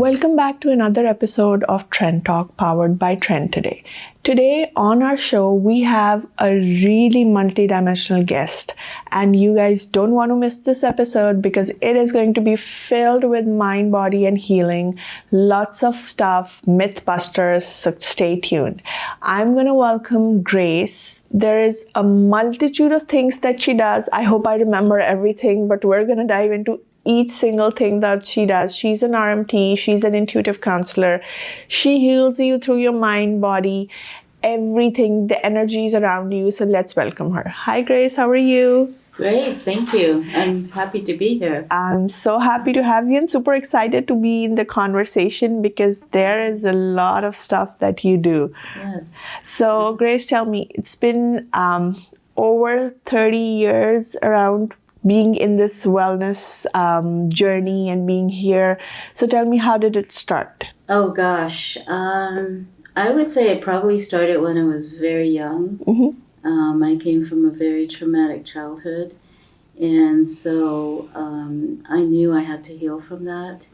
Welcome back to another episode of TrendTalk powered by Trend Today. Today on our show, we have a really multidimensional guest, and you guys don't want to miss this episode because it is going to be filled with mind, body, and healing. Lots of stuff, mythbusters, so stay tuned. I'm going to welcome Grace. There is a multitude of things that she does. I hope I remember everything, but we're going to dive into each single thing that she does. She's an RMT, she's an intuitive counselor. She heals you through your mind, body, everything, the energies around you. So let's welcome her. Hi, Grace, how are you? Great, thank you. I'm happy to be here. I'm so happy to have you and super excited to be in the conversation because there is a lot of stuff that you do. Yes. So, Grace, tell me, it's been over 30 years around being in this wellness journey and being here. So tell me, how did it start? Oh gosh, I would say it probably started when I was very young. Mm-hmm. I came from a very traumatic childhood, and so I knew I had to heal from that.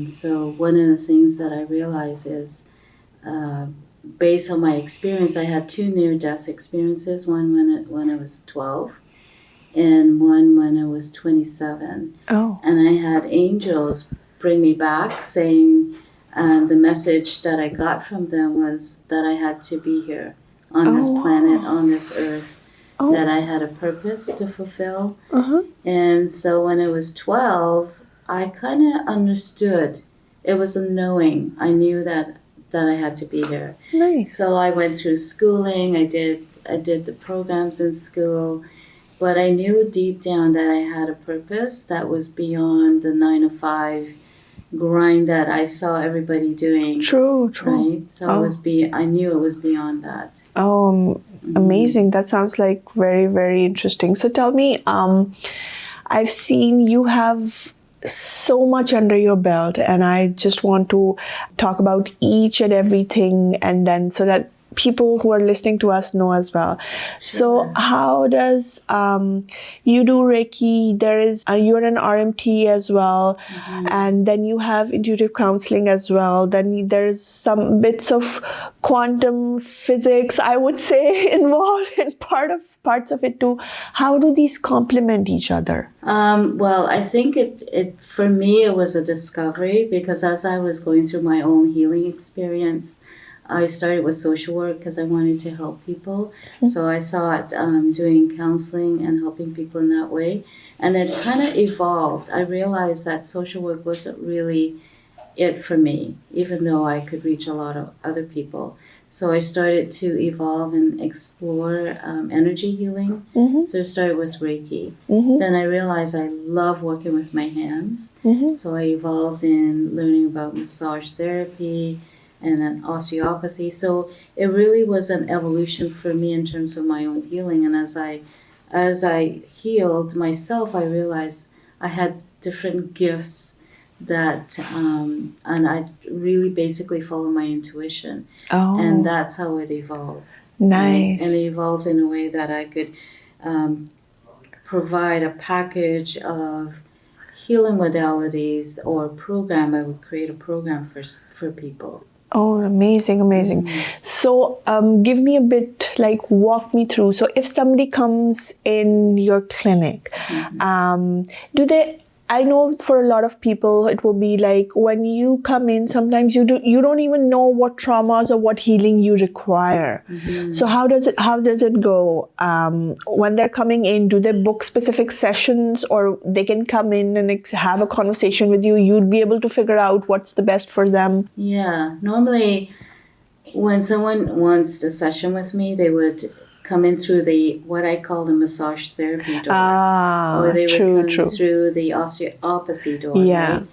So one of the things that I realized is, based on my experience, I had two near-death experiences. One when I was 12. And one when I was 27. Oh. And I had angels bring me back saying the message that I got from them was that I had to be here on this planet, on this earth, that I had a purpose to fulfill. Uh-huh. And so when I was 12, I kind of understood. It was a knowing. I knew that I had to be here. Nice. So I went through schooling. I did the programs in school. But I knew deep down that I had a purpose that was beyond the 9-to-5 grind that I saw everybody doing. True. Right? So I knew it was beyond that. Oh, amazing. That sounds like very, very interesting. So tell me, I've seen you have so much under your belt, and I just want to talk about each and everything, and then so that people who are listening to us know as well. Sure. So how does you do Reiki? There is you're an RMT as well, and then you have intuitive counseling as well. Then there's some bits of quantum physics, I would say, involved in parts of it too. How do these complement each other? Well, I think it for me it was a discovery because as I was going through my own healing experience, I started with social work because I wanted to help people. So I thought doing counseling and helping people in that way. And it kind of evolved. I realized that social work wasn't really it for me, even though I could reach a lot of other people. So I started to evolve and explore energy healing. So I started with Reiki. Then I realized I love working with my hands. So I evolved in learning about massage therapy, and then osteopathy. So it really was an evolution for me in terms of my own healing. And as I healed myself, I realized I had different gifts that, and I really basically follow my intuition. And that's how it evolved. Nice. Right? And it evolved in a way that I could provide a package of healing modalities or program. I would create a program for people. Oh, amazing. So give me a bit, walk me through. So if somebody comes in your clinic, I know for a lot of people, it will be like when you come in, sometimes you don't even know what traumas or what healing you require. So how does it go? When they're coming in, do they book specific sessions or they can come in and have a conversation with you? You'd be able to figure out what's the best for them? Yeah, normally when someone wants a session with me, they would come in through what I call the massage therapy door. Or they would come through the osteopathy door. Yeah.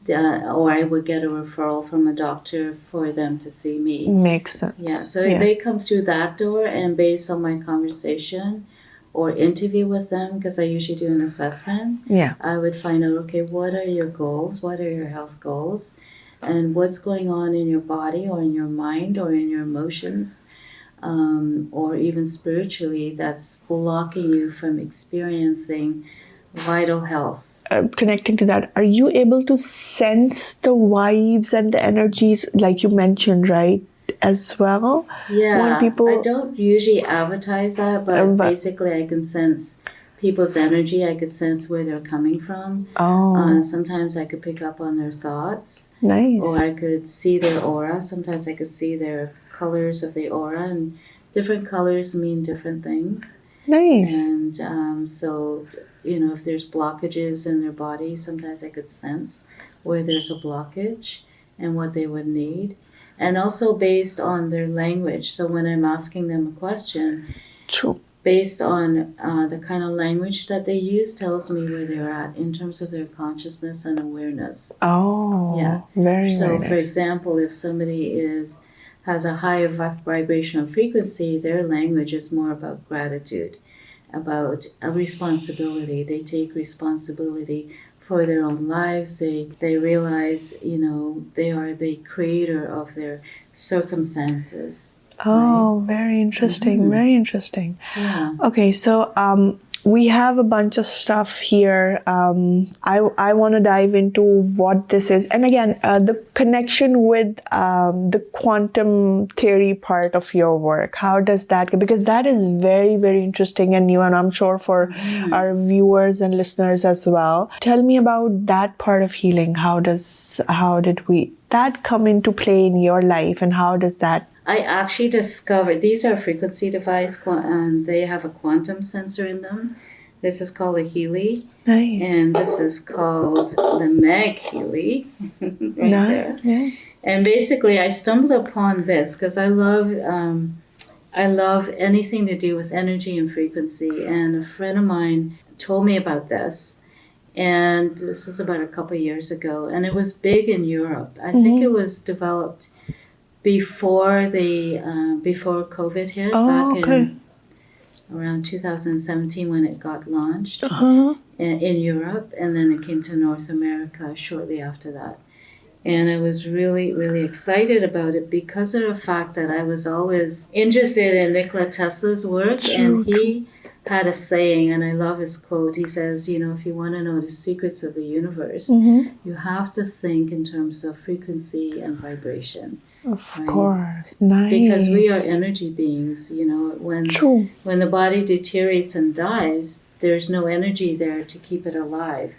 Right? Or I would get a referral from a doctor for them to see me. Makes sense. Yeah, so they come through that door, and based on my conversation or interview with them, because I usually do an assessment, I would find out, okay, what are your goals? What are your health goals? And what's going on in your body or in your mind or in your emotions? Or even spiritually, that's blocking you from experiencing vital health. connecting to that, are you able to sense the vibes and the energies, like you mentioned, right, as well? Yeah, When people, I don't usually advertise that, but basically I can sense people's energy. I could sense where they're coming from. Sometimes I could pick up on their thoughts. Nice. Or I could see their aura. Sometimes I could see their colors of the aura, and different colors mean different things. Nice. And so, if there's blockages in their body, sometimes I could sense where there's a blockage and what they would need. And also based on their language. So when I'm asking them a question, True. Based on the kind of language that they use, tells me where they're at in terms of their consciousness and awareness. Yeah. Very, so very for nice. example, if somebody has a high vibrational frequency, their language is more about gratitude, about a responsibility. They take responsibility for their own lives. They realize, they are the creator of their circumstances. Oh, very interesting. Very interesting. Yeah. Okay, so we have a bunch of stuff here. I want to dive into what this is. And again, the connection with the quantum theory part of your work. How does that, because that is very, very interesting and new, and I'm sure for our viewers and listeners as well. Tell me about that part of healing. How did that come into play in your life, and how does that? I actually discovered these are frequency device, and they have a quantum sensor in them. This is called a Healy. Nice. And this is called the Meg Healy. There. Yeah. And basically, I stumbled upon this because I love anything to do with energy and frequency. And a friend of mine told me about this. And this was about a couple of years ago. And it was big in Europe. I think it was developed before COVID hit, back in around 2017 when it got launched in Europe, and then it came to North America shortly after that. And I was really, really excited about it because of the fact that I was always interested in Nikola Tesla's work. And he had a saying, and I love his quote. He says, if you want to know the secrets of the universe, you have to think in terms of frequency and vibration. Of course. Nice. Because we are energy beings, when the body deteriorates and dies, there's no energy there to keep it alive.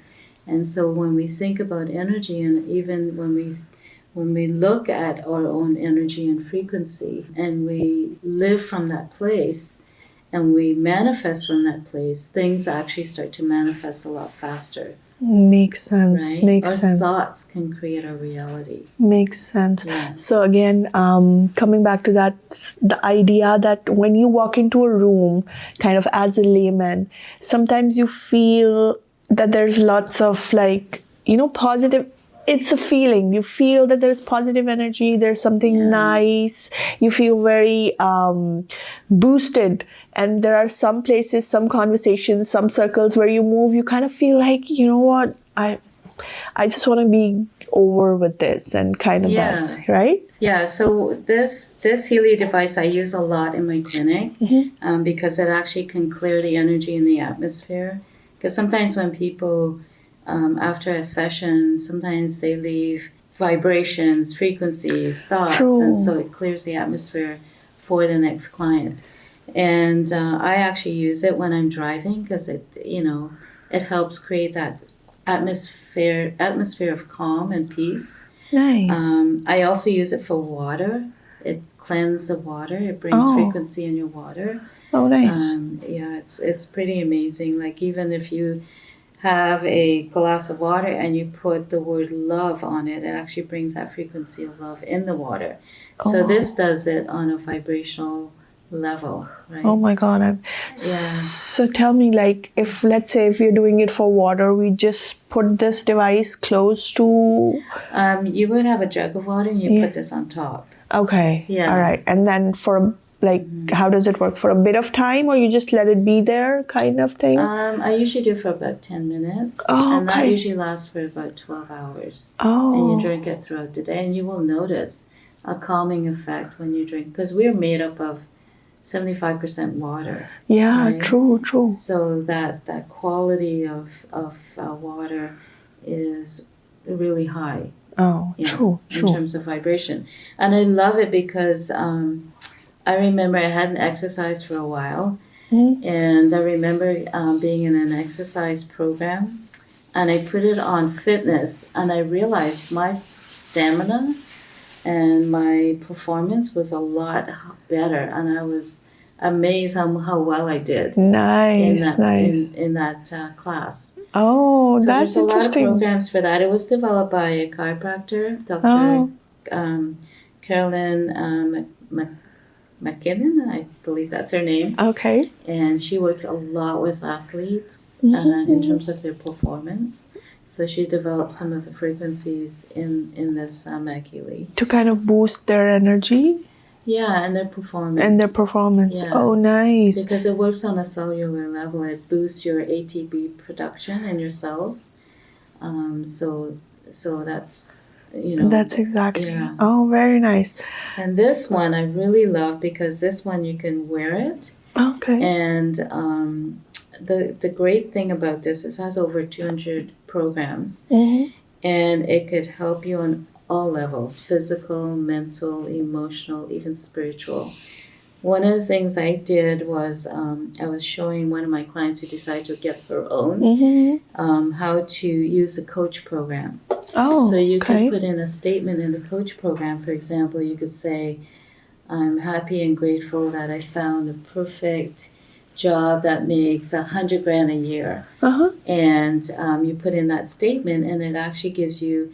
And so when we think about energy, and even when we look at our own energy and frequency, and we live from that place, and we manifest from that place, things actually start to manifest a lot faster. Makes sense. Right? Makes our sense. thoughts can create our reality. Makes sense. Yeah. So again, coming back to that, the idea that when you walk into a room, kind of as a layman, sometimes you feel that there's lots of positive. It's a feeling. You feel that there's positive energy. There's something nice. You feel very boosted. And there are some places, some conversations, some circles where you move, you kind of feel like, you know what, I just want to be over with this, and kind of that's, right? Yeah, so this Healy device I use a lot in my clinic because it actually can clear the energy in the atmosphere. Because sometimes when people, after a session, sometimes they leave vibrations, frequencies, thoughts, and so it clears the atmosphere for the next client. And I actually use it when I'm driving because it helps create that atmosphere of calm and peace. Nice. I also use it for water. It cleanses the water. It brings frequency in your water. Oh, nice. It's pretty amazing. Like even if you have a glass of water and you put the word love on it, it actually brings that frequency of love in the water. So this does it on a vibrational level, right? Oh my God. So tell me, let's say if you're doing it for water, we just put this device close to... you would have a jug of water and you put this on top. Okay. Yeah. All right. And then for how does it work? For a bit of time, or you just let it be there kind of thing? I usually do for about 10 minutes. And that usually lasts for about 12 hours. And you drink it throughout the day, and you will notice a calming effect when you drink, because we're made up of 75% water. Yeah, right? true. So that quality of water is really high. Oh, Yeah, true. in terms of vibration. And I love it because I remember I hadn't exercised for a while, Mhm. and I remember being in an exercise program, and I put it on fitness, and I realized my stamina and my performance was a lot better, and I was amazed how well I did Nice. in that class. Oh, So that's there's a lot of interesting. programs for that. It was developed by a chiropractor, Dr. Oh, Carolyn McKinnon, I believe that's her name, okay. and she worked a lot with athletes in Mhm. terms of their performance. So she developed some of the frequencies in this Makili. To kind of boost their energy Yeah, and their performance. and their performance. Yeah. Oh, nice. Because it works on a cellular level. It boosts your ATP production in your cells. So that's, That's exactly. yeah. Oh, very nice. And this one I really love because this one you can wear it. Okay. And the great thing about this is it has over 200 programs, Mhm. and it could help you on all levels: physical, mental, emotional, even spiritual. One of the things I did was I was showing one of my clients who decided to get her own Mhm. how to use a coach program. Oh, So you could okay. put in a statement in the coach program. For example, you could say, I'm happy and grateful that I found a perfect job that makes $100,000 a year. Uh-huh. And you put in that statement, and it actually gives you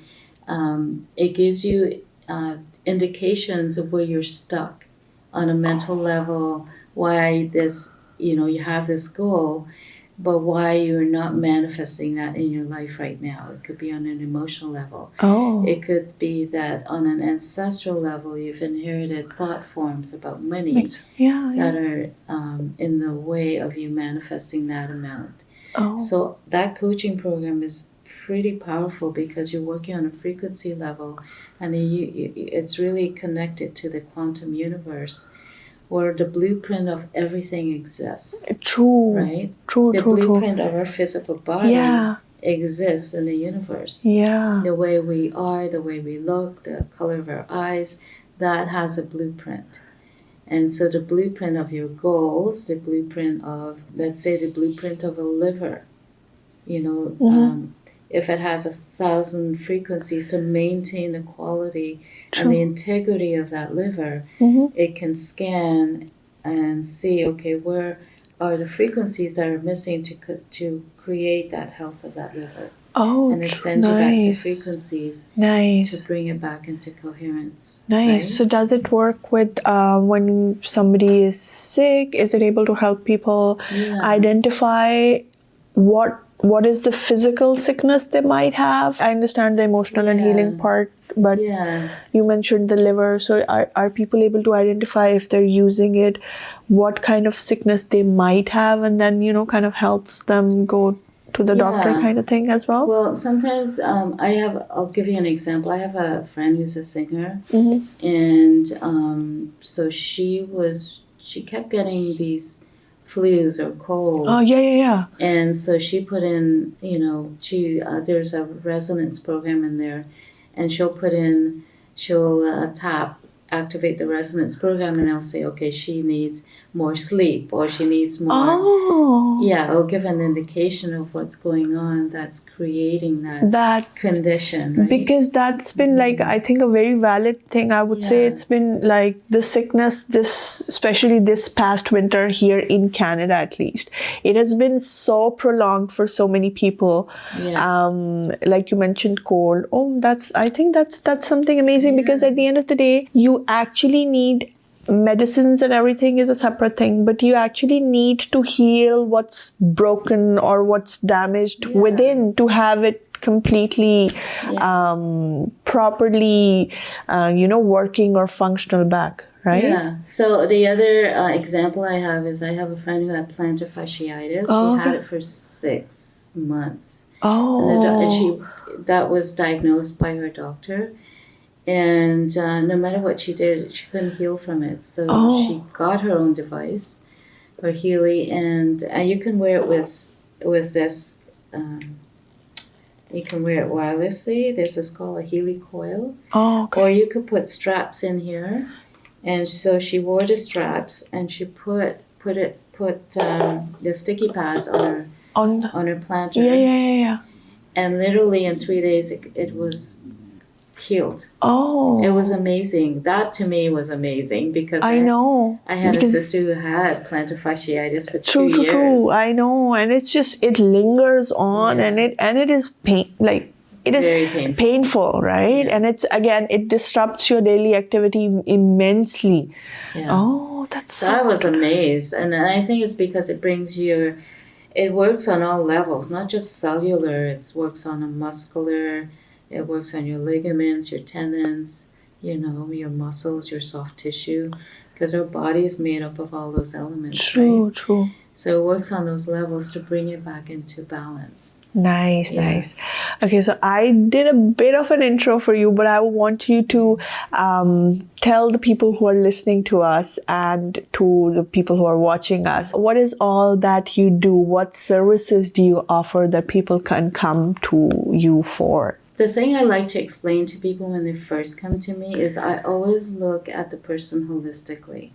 indications of where you're stuck on a mental level, why this, you have this goal, but why you're not manifesting that in your life right now. It could be on an emotional level. Oh. It could be that on an ancestral level, you've inherited thought forms about money that are in the way of you manifesting that amount. Oh. So that coaching program is pretty powerful because you're working on a frequency level, and it's really connected to the quantum universe where the blueprint of everything exists. True. Right? True. The blueprint of our physical body exists in the universe. Yeah. The way we are, the way we look, the color of our eyes, that has a blueprint. And so the blueprint of your goals, the blueprint of, let's say, the blueprint of a liver, if it has 1,000 frequencies to maintain the quality and the integrity of that liver, it can scan and see, okay, where are the frequencies that are missing to create that health of that liver. Oh, And it sends you back the frequencies to Nice. bring it back into coherence. Nice. Right? So does it work with when somebody is sick? Is it able to help people identify what is the physical sickness they might have? I understand the emotional and healing part, but you mentioned the liver. So are people able to identify if they're using it, what kind of sickness they might have, and then kind of helps them go to the doctor kind of thing as well? Well, sometimes I'll give you an example. I have a friend who's a singer, and so she kept getting these flus or colds. Oh, yeah. And so she put in, there's a resonance program in there, and she'll activate the resonance program, and I'll say, okay, she needs more sleep, or she needs more. Yeah, it'll give an indication of what's going on that's creating that condition, right? Because that's been I think a very valid thing. I would say it's been the sickness, especially this past winter here in Canada at least. It has been so prolonged for so many people. Like you mentioned, cold. I think that's something amazing because at the end of the day, you actually need medicines and everything is a separate thing, but you actually need to heal what's broken or what's damaged within to have it completely properly working or functional back, right? Yeah. So the other example I have is I have a friend who had Plantto Fasciitis. She had it for 6 months. And that was diagnosed by her doctor. And no matter what she did, she couldn't heal from it. So she got her own device, her Healy, and you can wear it with this. You can wear it wirelessly. This is called a Healy coil. Oh, okay. Or you could put straps in here. And so she wore the straps, and she put the sticky pads on her plantar. Yeah. And literally in 3 days, it was healed. Oh. It was amazing. That to me was amazing because I know. I had a sister who had Plantto Fasciitis for 2 years. True. I know, and it's just it lingers on, and it is it is very painful, right? Yeah. And it's again it disrupts your daily activity immensely. Yeah. Oh, that's so. I was amazed, and I think it's because it brings you. It works on all levels, not just cellular. It works on a muscular. It works on your ligaments, your tendons, your muscles, your soft tissue, because our body is made up of all those elements. True. So it works on those levels to bring it back into balance. Nice. Okay, so I did a bit of an intro for you, but I want you to tell the people who are listening to us and to the people who are watching us, what is all that you do? What services do you offer that people can come to you for? The thing I like to explain to people when they first come to me is I always look at the person holistically,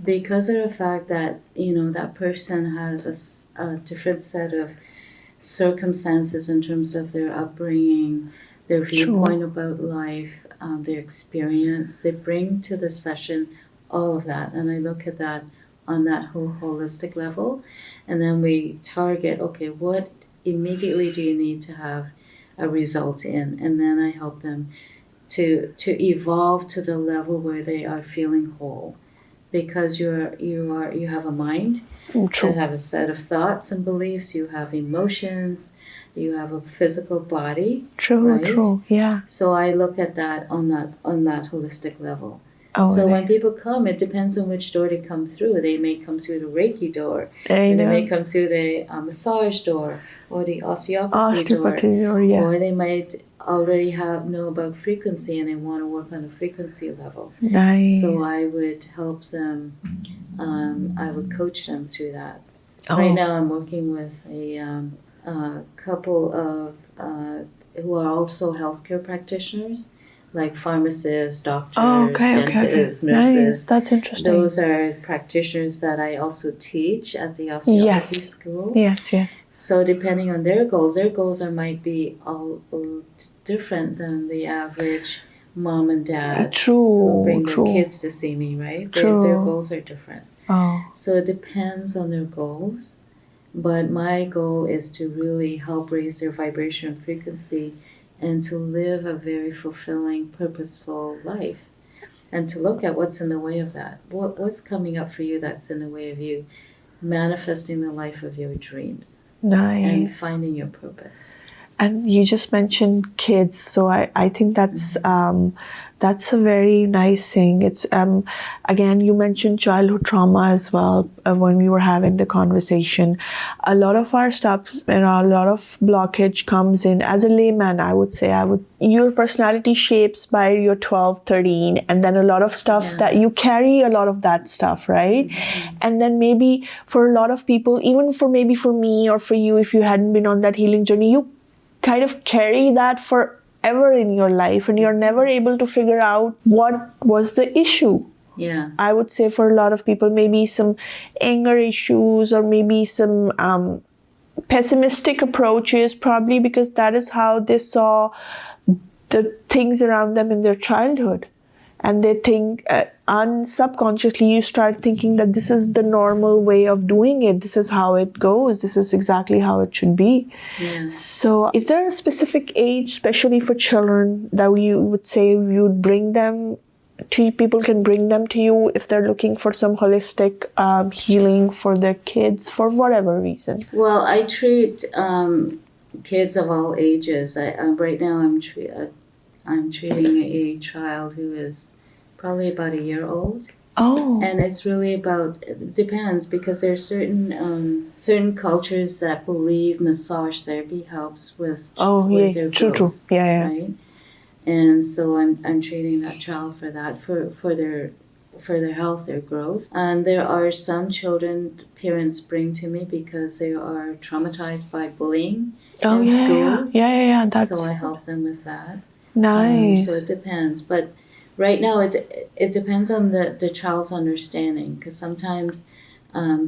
because of the fact that that person has a different set of circumstances in terms of their upbringing, their viewpoint about life, their experience. They bring to the session all of that, and I look at that on that whole holistic level, and then we target, okay, what immediately do you need to have a result in, and then I help them to evolve to the level where they are feeling whole, because you have a mind, you have a set of thoughts and beliefs, you have emotions, you have a physical body. True. Yeah. So I look at that on that holistic level. Oh, so when people come, it depends on which door they come through. They may come through the Reiki door, they may come through the massage door, or the osteopathy door, yeah. Or they might already know about frequency and they want to work on a frequency level. Nice. So I would help them. I would coach them through that. Right now, I'm working with a couple of who are also healthcare practitioners, like pharmacists, doctors, dentists, nurses. Nice. That's interesting. Those are practitioners that I also teach at the osteopathy school. Yes. So depending on their goals might be all different than the average mom and dad who bring their kids to see me, right? Their goals are different. So it depends on their goals. But my goal is to really help raise their vibration and frequency and to live a very fulfilling, purposeful life. And to look at what's in the way of that. What's coming up for you that's in the way of you manifesting the life of your dreams. Nice. And finding your purpose. And you just mentioned kids, so I think that's a very nice thing. It's again, you mentioned childhood trauma as well when we were having the conversation. A lot of our stuff and a lot of blockage comes in as a layman. I would say your personality shapes by your 12, 13, and then a lot of stuff that you carry a lot of that stuff, right? Mm-hmm. And then maybe for a lot of people, even for me or for you, if you hadn't been on that healing journey, you kind of carry that forever in your life and you're never able to figure out what was the issue. Yeah. I would say for a lot of people, maybe some anger issues or maybe some pessimistic approaches, probably because that is how they saw the things around them in their childhood. And they think, subconsciously, you start thinking that this is the normal way of doing it. This is how it goes. This is exactly how it should be. Yeah. So is there a specific age, especially for children, that you would say you would bring them to, people can bring them to you if they're looking for some holistic healing for their kids for whatever reason? Well, I treat kids of all ages. Right now I'm treating a child who is probably about a year old. Oh. And it's really it depends, because there are certain cultures that believe massage therapy helps with their growth. True. Yeah. Right? And so I'm treating that child for that, for their health, their growth. And there are some children parents bring to me because they are traumatized by bullying in schools. Yeah. So I help them with that. Nice. So it depends. But right now it depends on the child's understanding, because sometimes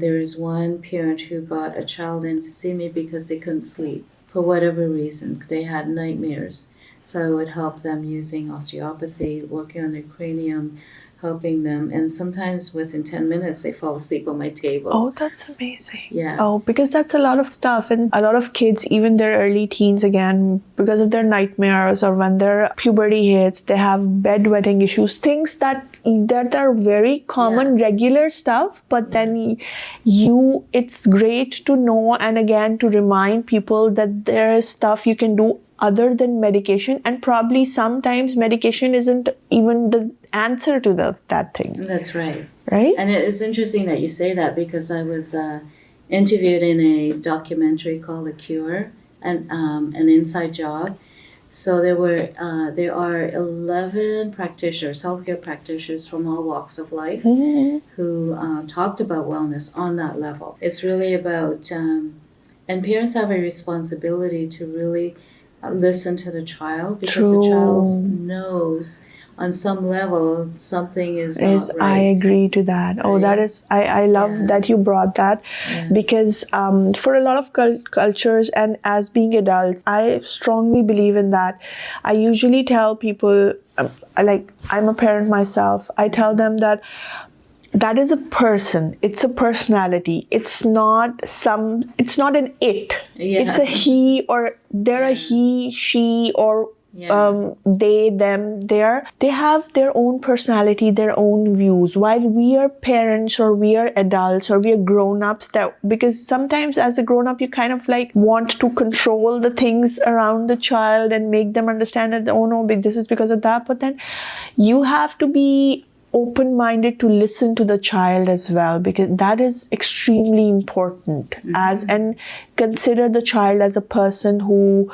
there is one parent who brought a child in to see me because they couldn't sleep for whatever reason. They had nightmares. So I would help them using osteopathy, working on their cranium, helping them. And sometimes within 10 minutes, they fall asleep on my table. Oh, that's amazing. Yeah. Oh, because that's a lot of stuff. And a lot of kids, even their early teens, again, because of their nightmares or when their puberty hits, they have bedwetting issues, things that are very common, Yes. regular stuff. But then it's great to know, and again, to remind people that there is stuff you can do other than medication, and probably sometimes medication isn't even the answer to that thing. That's right. Right? And it's interesting that you say that, because I was interviewed in a documentary called A Cure, and an inside job. So there are 11 practitioners, healthcare practitioners from all walks of life, who talked about wellness on that level. It's really about, and parents have a responsibility to really listen to the child, because the child knows on some level something is not right. I agree to that. Oh, that is, I love that you brought that, because for a lot of cultures, and as being adults, I strongly believe in that. I usually tell people, like, I'm a parent myself, I tell them that is a person, it's a personality, it's not an it. It's a he, or they're a he, she, or they, them, they have their own personality, their own views, while we are parents, or we are adults, or we are grown-ups, because sometimes as a grown-up you kind of like want to control the things around the child and make them understand that, oh no, this is because of that. But then you have to be open-minded to listen to the child as well, because that is extremely important. And consider the child as a person who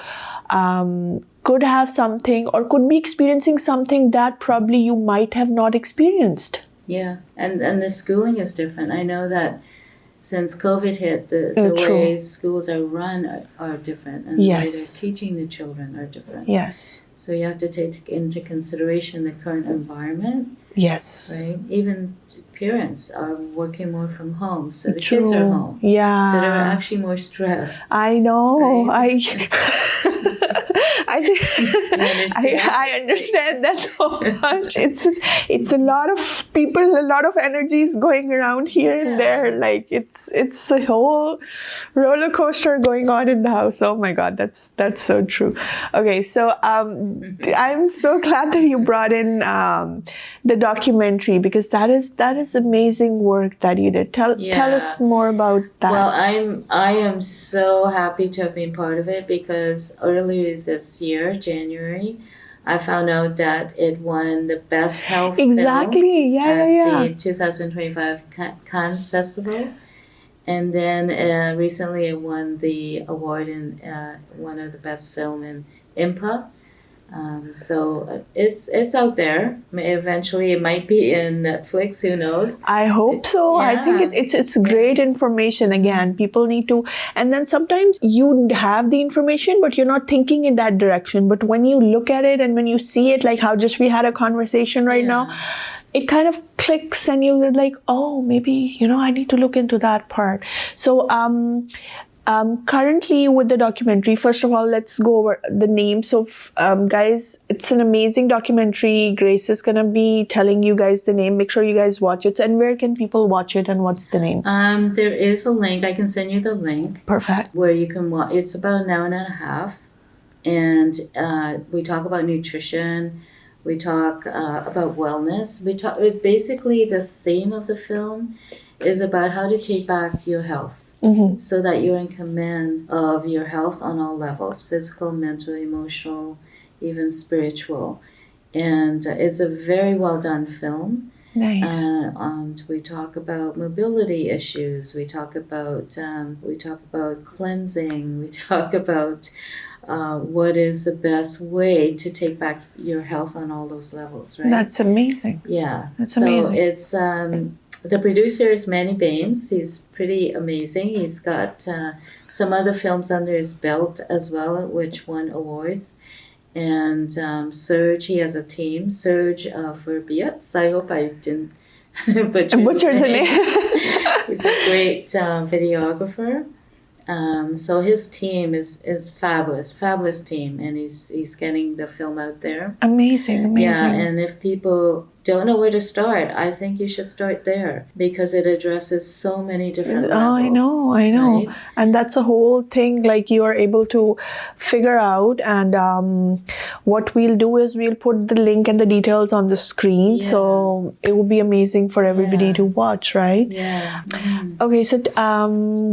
could have something, or could be experiencing something that probably you might have not experienced. Yeah, and the schooling is different. I know that since COVID hit, the way schools are run are different, and the way they're teaching the children are different. Yes. So you have to take into consideration the current environment. Yes. Right? Even parents are working more from home, so the kids are home. Yeah. So they're actually more stressed. I know. Right? I understand that so much. It's a lot of people, a lot of energies going around here and there. Like it's a whole roller coaster going on in the house. Oh my God, that's so true. Okay, so I'm so glad that you brought in the documentary, because that is amazing work that you did. Tell us more about that. Well, I am so happy to have been part of it, because earlier this year, January, I found out that it won the best health film at the 2025 Cannes Festival. And then recently it won the award in one of the best film in IMPA. So it's out there. Eventually it might be in Netflix, who knows? I hope so. I think it's great information. Again, people need to, and then sometimes you have the information but you're not thinking in that direction. But when you look at it and when you see it, like how just we had a conversation right now, it kind of clicks and you're like, oh, maybe, I need to look into that part. So currently with the documentary, first of all, let's go over the name. So guys, it's an amazing documentary. Grace is going to be telling you guys the name. Make sure you guys watch it. And where can people watch it, and what's the name? There is a link. I can send you the link. Perfect. Where you can watch. It's about an hour and a half. And we talk about nutrition. We talk about wellness. Basically, the theme of the film is about how to take back your health. So that you're in command of your health on all levels: physical, mental, emotional, even spiritual. And it's a very well done film. Nice. And we talk about mobility issues. We talk about cleansing. We talk about what is the best way to take back your health on all those levels, right? That's amazing. Yeah. That's amazing. So it's the producer is Manny Baines. He's pretty amazing. He's got some other films under his belt as well, which won awards. And Serge, he has a team. Serge Verbietz. I hope I didn't butcher the name. He's a great videographer. So his team is fabulous team, and he's getting the film out there. Amazing. Yeah, and if people don't know where to start, I think you should start there because it addresses so many different levels. I know. Right? And that's a whole thing, like you are able to figure out. And what we'll do is we'll put the link and the details on the screen. So it will be amazing for everybody to watch, right? Yeah. Okay, so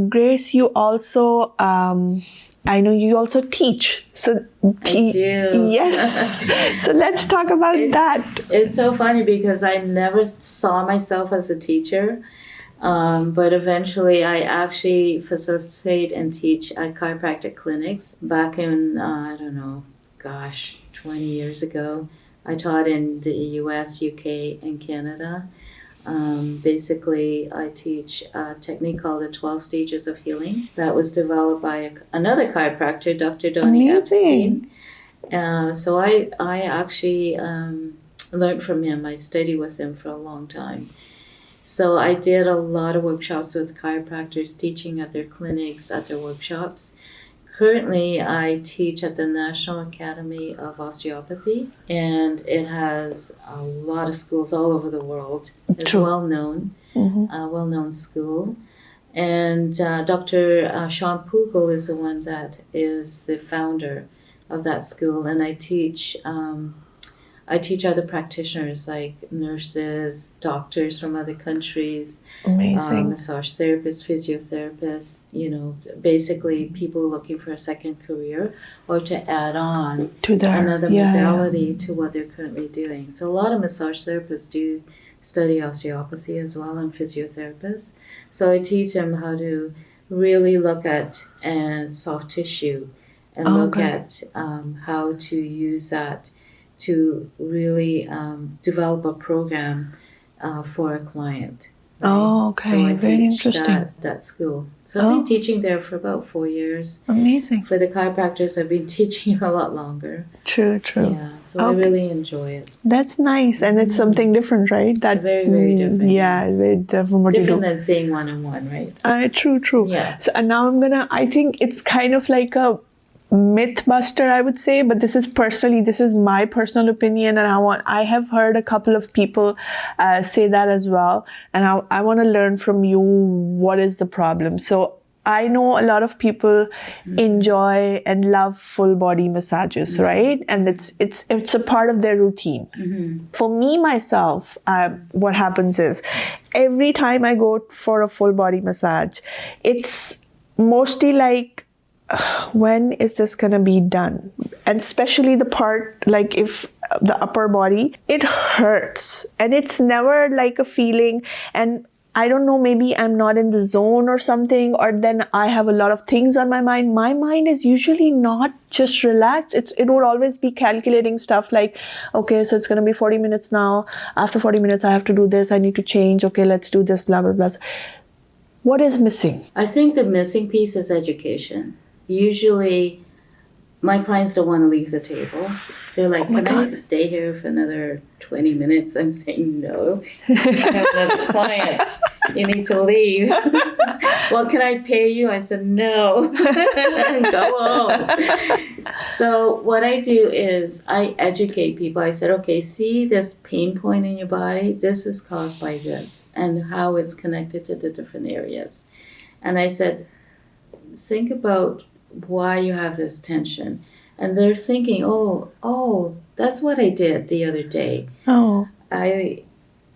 Grace, you also, I know you also teach. So I do. Yes. So let's talk about that. It's so funny because I never saw myself as a teacher. But eventually I actually facilitate and teach at chiropractic clinics. Back in, 20 years ago, I taught in the US, UK, and Canada. Basically, I teach a technique called the 12 Stages of Healing that was developed by another chiropractor, Dr. Donnie Epstein. So I actually learned from him. I studied with him for a long time. So I did a lot of workshops with chiropractors, teaching at their clinics, at their workshops. Currently, I teach at the National Academy of Osteopathy, and it has a lot of schools all over the world. It's well-known, a well-known school. And Dr. Sean Pugel is the one that is the founder of that school, and I teach other practitioners like nurses, doctors from other countries, massage therapists, physiotherapists, basically people looking for a second career or to add on to another modality to what they're currently doing. So a lot of massage therapists do study osteopathy as well, and physiotherapists. So I teach them how to really look at soft tissue and look at how to use that to really develop a program for a client. Right? Oh, okay. So I Very teach interesting. That school. So I've been teaching there for about 4 years. Amazing. For the chiropractors, I've been teaching a lot longer. True. Yeah, so I really enjoy it. That's nice, and it's something different, right? That very, very different. Yeah, very different from what you do. Different than saying one-on-one, right? True. Yeah. So and now I think it's kind of like a myth buster, I would say, but this is my personal opinion, and I have heard a couple of people say that as well, and I want to learn from you what is the problem. So I know a lot of people enjoy and love full body massages, right? And it's a part of their routine. For me myself, what happens is every time I go for a full body massage, it's mostly like, when is this gonna be done? And especially the part, like if the upper body, it hurts, and it's never like a feeling, and I don't know, maybe I'm not in the zone or something, or then I have a lot of things on my mind. My mind is usually not just relaxed. It would always be calculating stuff like, okay, so it's gonna be 40 minutes now. After 40 minutes, I have to do this. I need to change. Okay, let's do this, blah, blah, blah. What is missing? I think the missing piece is education. Usually, my clients don't want to leave the table. They're like, can I stay here for another 20 minutes? I'm saying, no. I have another client. You need to leave. Well, can I pay you? I said, no. Go home. So what I do is I educate people. I said, okay, see this pain point in your body? This is caused by this, and how it's connected to the different areas. And I said, think about why you have this tension. And they're thinking, oh, that's what I did the other day. Oh. I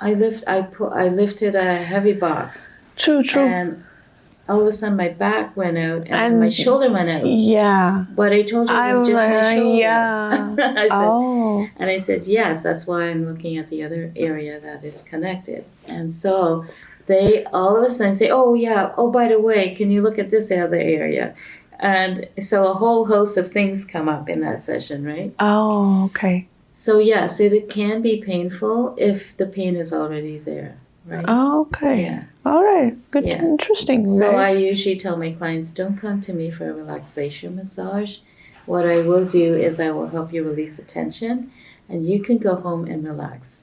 lifted a heavy box. True. And all of a sudden my back went out and my shoulder went out. Yeah. But I told you it was just my shoulder. Yeah. And I said, yes, that's why I'm looking at the other area that is connected. And so they all of a sudden say, oh, yeah, oh, by the way, can you look at this other area? And so a whole host of things come up in that session, right? Oh, okay. So yes, it can be painful if the pain is already there, right? Oh, okay. Yeah. All right. Good. Yeah. Interesting. So Right? I usually tell my clients, don't come to me for a relaxation massage. What I will do is I will help you release the tension, and you can go home and relax.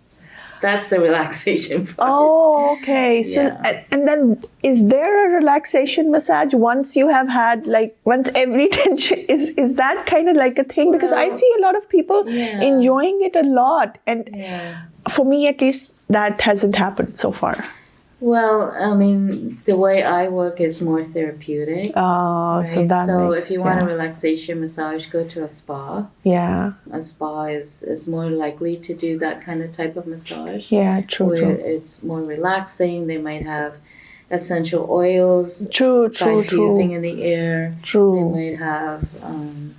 That's the relaxation part. Oh, okay. So, Yeah. and then is there a relaxation massage once you have had, like, once every tension, is that kind of like a thing? Because I Well, see a lot of people yeah. enjoying it a lot. And Yeah. for me, at least, that hasn't happened so far. Well, I mean, the way I work is more therapeutic. Oh, so Right? that So makes, if you want a yeah. relaxation massage, go to a spa. Yeah. A spa is more likely to do that kind of type of massage. Yeah, true, where true. it's more relaxing. They might have essential oils True, true, diffusing true. in the air. They True. might have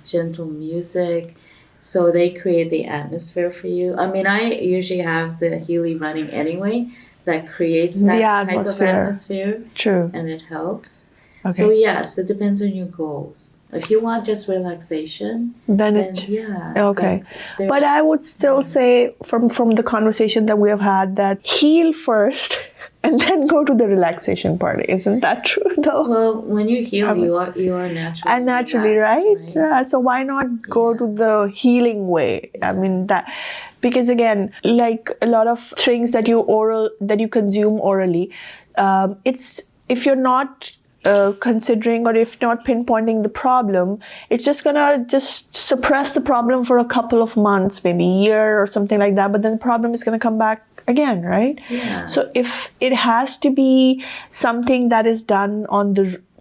gentle music. So they create the atmosphere for you. I mean, I usually have the Healy running anyway. That creates that The type of atmosphere. atmosphere, True. and it helps. Okay. So yes, it depends on your goals. If you want just relaxation, Then then it, yeah. okay. there's- But I would still say from the conversation that we have had that heal first and then go to the relaxation part. Isn't that true though? Well, when you heal, you are naturally And naturally, relaxed, right? Yeah. So why not go to the healing way? I mean that, because again, like a lot of things that you consume orally, it's, if you're not considering, or if not pinpointing the problem, it's just gonna just suppress the problem for a couple of months, maybe a year or something like that. But then the problem is gonna come back again, right? Yeah. So if it has to be something that is done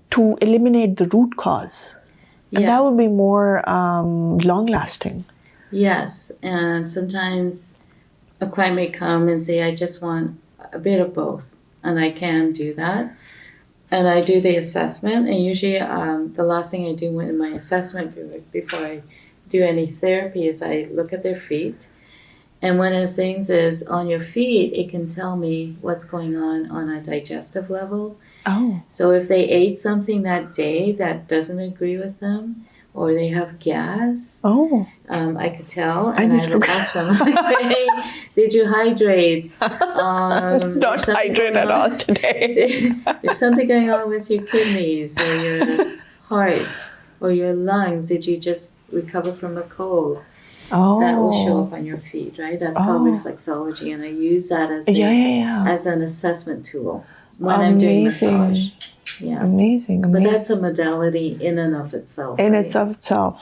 to eliminate the root cause, and that would be more long lasting. Yes, and sometimes a client may come and say, I just want a bit of both, and I can do that. And I do the assessment, and usually the last thing I do in my assessment before I do any therapy is I look at their feet. And one of the things is on your feet, it can tell me what's going on a digestive level. Oh. So if they ate something that day that doesn't agree with them, or they have gas, I could tell, and I would ask them, hey, did you hydrate? Don't hydrate at all today. There's something going on with your kidneys, or your heart, or your lungs. Did you just recover from a cold? That will show up on your feet, right? That's called reflexology, and I use that as as an assessment tool when I'm doing massage. Yeah. Amazing. But that's a modality in and of itself. In right? itself.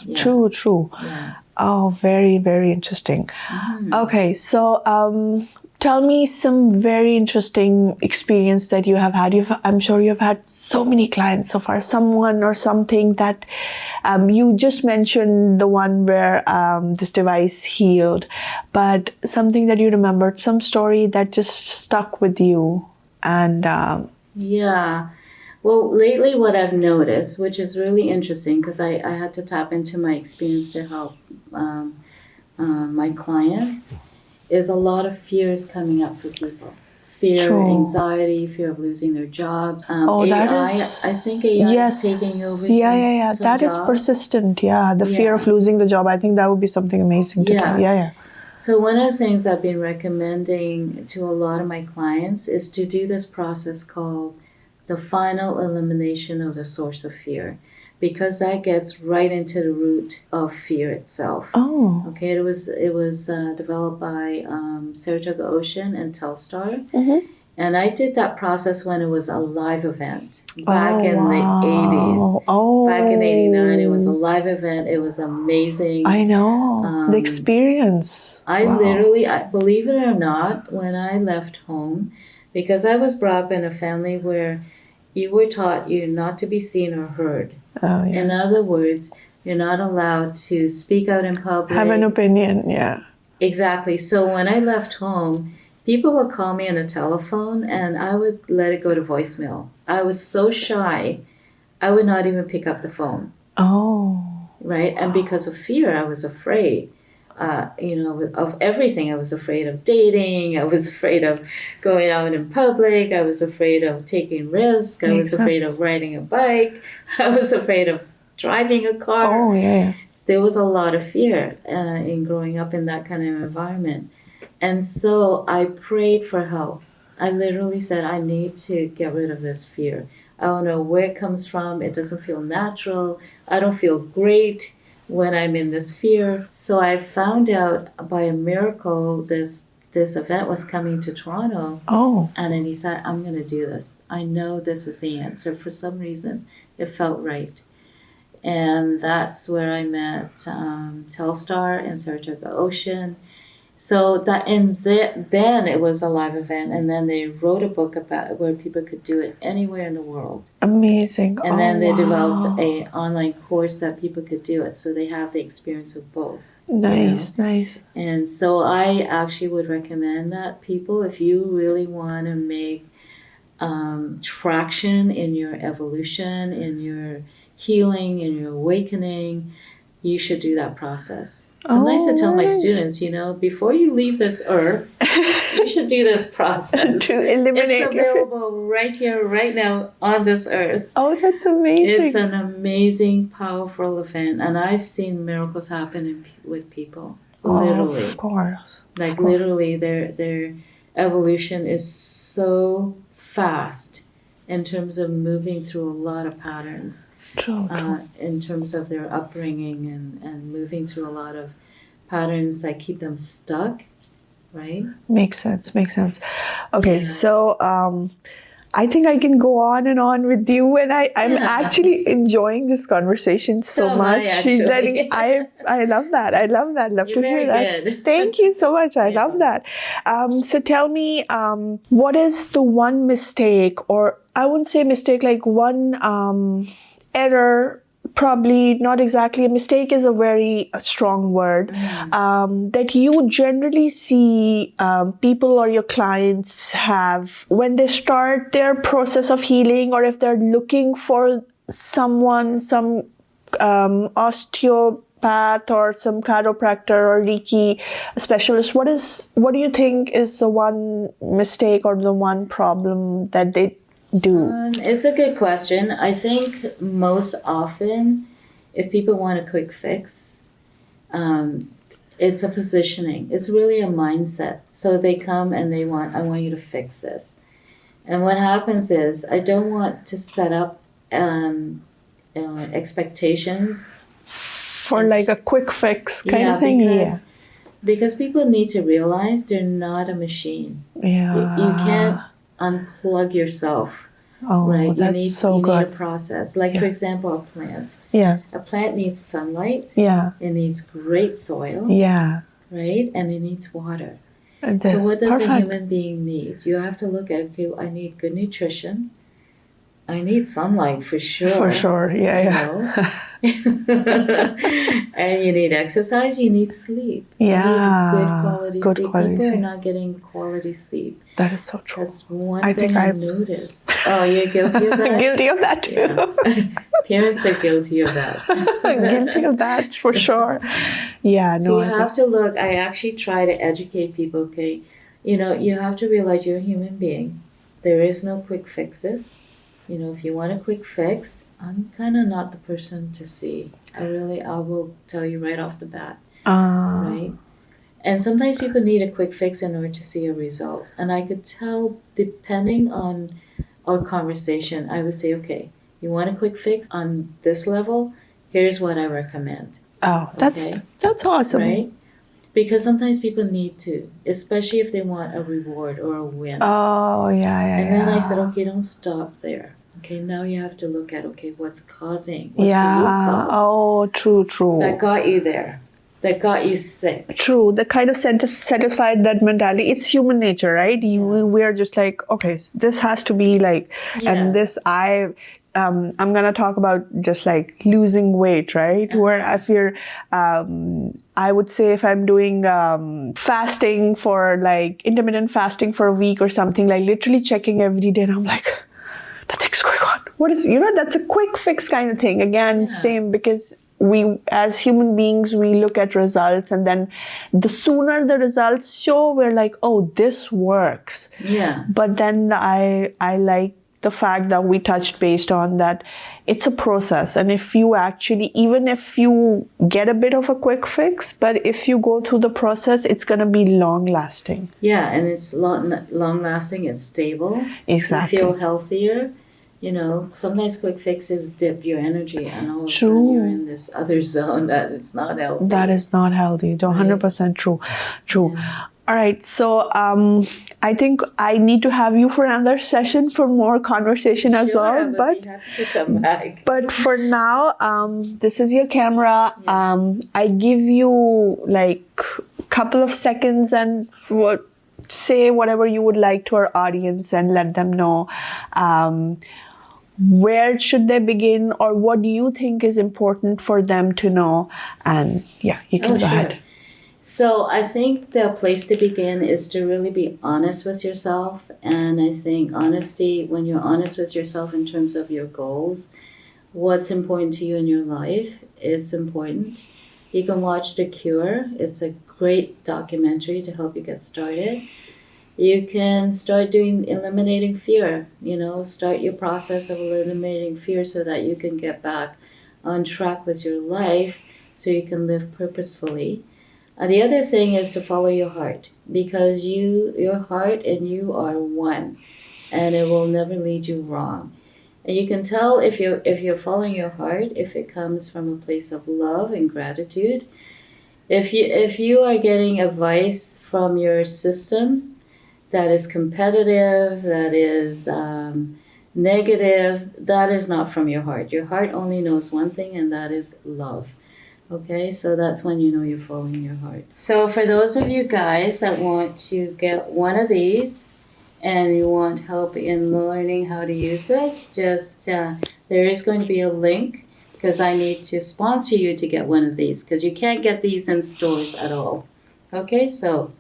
Yeah. True. Yeah. Oh, very, very interesting. Okay, so tell me some very interesting experience that you have had. I'm sure you've had so many clients so far. Someone or something that you just mentioned, the one where this device healed, but something that you remembered, some story that just stuck with you. And yeah. Well, lately what I've noticed, which is really interesting, because I had to tap into my experience to help my clients, is a lot of fears coming up for people. Fear, anxiety, fear of losing their jobs. AI, I think AI is taking over some that jobs. is persistent. The fear of losing the job. I think that would be something amazing to do. So one of the things I've been recommending to a lot of my clients is to do this process called the final elimination of the source of fear, because that gets right into the root of fear itself. Okay, it was developed by Saratoga Ocean and Telstar, and I did that process when it was a live event back in the 80s. Back in '89, it was a live event. It was amazing. I know the experience. I literally, believe it or not, when I left home, because I was brought up in a family where you were taught you're not to be seen or heard. In other words, you're not allowed to speak out in public. Have an opinion, Exactly. So when I left home, people would call me on the telephone and I would let it go to voicemail. I was so shy, I would not even pick up the phone. Right? And because of fear, I was afraid. Of everything. I was afraid of dating. I was afraid of going out in public. I was afraid of taking risks. I was afraid of riding a bike. I was afraid of driving a car. Oh, yeah. There was a lot of fear in growing up in that kind of environment. And so I prayed for help. I literally said, I need to get rid of this fear. I don't know where it comes from. It doesn't feel natural. I don't feel great when I'm in this fear. So I found out by a miracle this event was coming to Toronto. Oh. And then he said, I'm going to do this. I know this is the answer. For some reason, it felt right. And that's where I met Telstar and Saratoga Ocean. So that, and then it was a live event, and then they wrote a book about where people could do it anywhere in the world. Amazing. And then they developed an online course that people could do it, so they have the experience of both. Nice, nice. And so I actually would recommend that people, if you really want to make traction in your evolution, in your healing, in your awakening, you should do that process. Sometimes I tell my students, before you leave this earth, you should do this process. To eliminate. It's available right here, right now, on this earth. Oh, that's amazing. It's an amazing, powerful event. And I've seen miracles happen with people. Literally. Of course. Like literally, their evolution is so fast in terms of moving through a lot of patterns. True. In terms of their upbringing and moving through a lot of patterns that keep them stuck, right? Makes sense. Okay, so I think I can go on and on with you, and I'm actually enjoying this conversation so much. I love that. Love You're to hear that. good. Thank you so much. I love that. So tell me, what is the one mistake, or I wouldn't say mistake, like one error, probably not exactly a mistake is a very strong word, that you generally see people or your clients have when they start their process of healing, or if they're looking for some osteopath or some chiropractor or Reiki specialist. What do you think is the one mistake or the one problem that they do? It's a good question. I think most often, if people want a quick fix, it's a positioning. It's really a mindset. So they come and I want you to fix this. And what happens is, I don't want to set up expectations for like a quick fix kind of thing. Because people need to realize they're not a machine. You can't unplug yourself. Oh, right? That's you good. need a process. Like, for example, a plant. Yeah. A plant needs sunlight. Yeah. It needs great soil. Yeah. Right? And it needs water. So what does a human being need? You have to look at, okay, I need good nutrition. I need sunlight for sure. For sure, yeah. And you need exercise, you need sleep. Yeah. You need good quality sleep. People are not getting quality sleep. That is so true. That's one thing I noticed. Oh, you're guilty of that? Guilty of that too. Yeah. Parents are guilty of that. Guilty of that, for sure. Yeah, no. So you have to look, I actually try to educate people, okay, you have to realize you're a human being. There is no quick fixes. If you want a quick fix, I'm kind of not the person to see. I will tell you right off the bat. Right? And sometimes people need a quick fix in order to see a result. And I could tell, depending on our conversation, I would say, okay, you want a quick fix on this level? Here's what I recommend. Oh, that's awesome. Right? Because sometimes people need to, especially if they want a reward or a win. Oh, yeah. And then I said, okay, don't stop there. Okay, now you have to look at, okay, what's causing? What's the root cause? Oh, true. That got you there. That got you sick. True. The kind of satisfied that mentality. It's human nature, right? We are just like, okay, this has to be like, and this I'm gonna talk about just like losing weight, right? Where if you're, I would say if I'm doing fasting for like intermittent fasting for a week or something, like literally checking every day, and I'm like, nothing's going on. What is, that's a quick fix kind of thing. Again, same, because we as human beings, we look at results, and then the sooner the results show, we're like, oh, this works. Yeah. But then I like the fact that we touched based on that it's a process. And if you actually, even if you get a bit of a quick fix, but if you go through the process, it's going to be long lasting. Yeah, and it's long lasting, it's stable. Exactly. You feel healthier. You know, sometimes quick fixes dip your energy, and all of a True. sudden you're in this other zone that it's not healthy. That is not healthy. 100% true. True. Yeah. All right. So I think I need to have you for another session for more conversation as Sure, well. I would be happy to come back. But for now, this is your camera. Yes. I give you like a couple of seconds and say whatever you would like to our audience and let them know. Where should they begin, or what do you think is important for them to know? And yeah, you can go ahead. So I think the place to begin is to really be honest with yourself. And I think honesty, when you're honest with yourself in terms of your goals, what's important to you in your life, it's important. You can watch The Cure. It's a great documentary to help you get started. You can start doing eliminating fear, start your process of eliminating fear so that you can get back on track with your life so you can live purposefully. The other thing is to follow your heart, because your heart and you are one, and it will never lead you wrong. And you can tell if you're following your heart, if it comes from a place of love and gratitude. If you are getting advice from your system that is competitive, that is negative, that is not from your heart. Your heart only knows one thing, and that is love. Okay, so that's when you know you're following your heart. So for those of you guys that want to get one of these and you want help in learning how to use this, just there is going to be a link, because I need to sponsor you to get one of these, because you can't get these in stores at all. Okay, so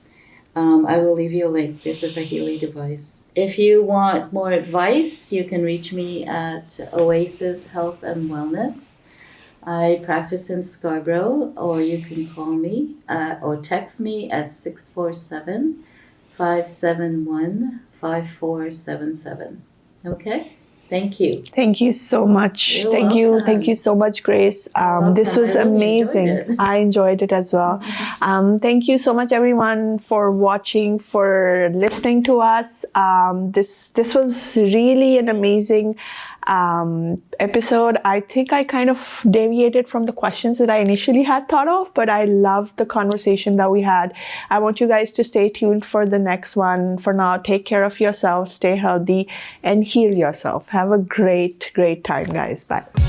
I will leave you a link. This is a Healy device. If you want more advice, you can reach me at Oasis Health and Wellness. I practice in Scarborough, or you can call me or text me at 647-571-5477. Okay? Thank you. Thank you so much. You're Thank welcome. you so much, Grace. This was I really amazing. enjoyed it. I enjoyed it as well. Thank you so much, everyone, for watching, for listening to us. This was really an amazing episode. I think I kind of deviated from the questions that I initially had thought of, but I loved the conversation that we had. I want you guys to stay tuned for the next one. For now, take care of yourself, stay healthy, and heal yourself. Have a great time, guys. Bye.